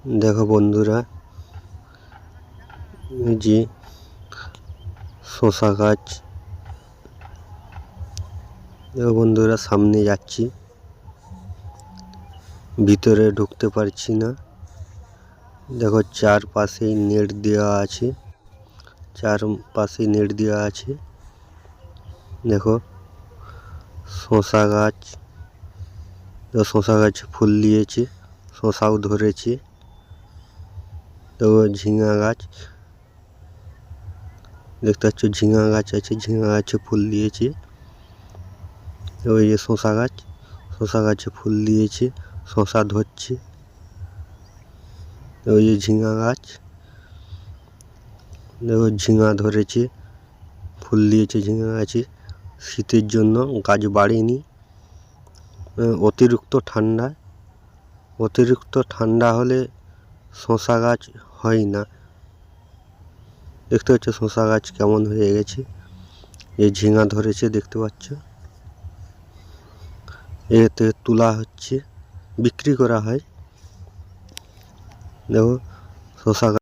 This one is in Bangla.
देखो बंधुरा जी শসা গাছ। দেখো বন্ধুরা সামনে যাচ্ছি, ভিতরে ঢুকতে পারছি না। দেখো চারপাশে নেট দেওয়া আছে, চারপাশে নেট দেওয়া আছে। দেখো শসা গাছ, শসা গাছ ফুল দিয়েছে, শসাও ধরেছে। দেখো ঝিঙা গাছ দেখতে পাচ্ছ, ঝিঙা গাছ আছে, ঝিঙা গাছে ফুল দিয়েছে। ওই যে শসা গাছ, শসা গাছে ফুল দিয়েছে, শসা ধরছে। ওই যে ঝিঙা গাছ, দেখো ঝিঙা ধরেছে, ফুল দিয়েছে ঝিঙা গাছে। শীতের জন্য গাছ বাড়েনি, অতিরিক্ত ঠান্ডা হলে শসা গাছ হয় না। দেখতে পাচ্ছ শসা গাছ কেমন হয়ে গেছে। এই ঝিঙা ধরেছে দেখতে পাচ্ছ, এতে তোলা হচ্ছে, বিক্রি করা হয়। দেখো শসা গাছ।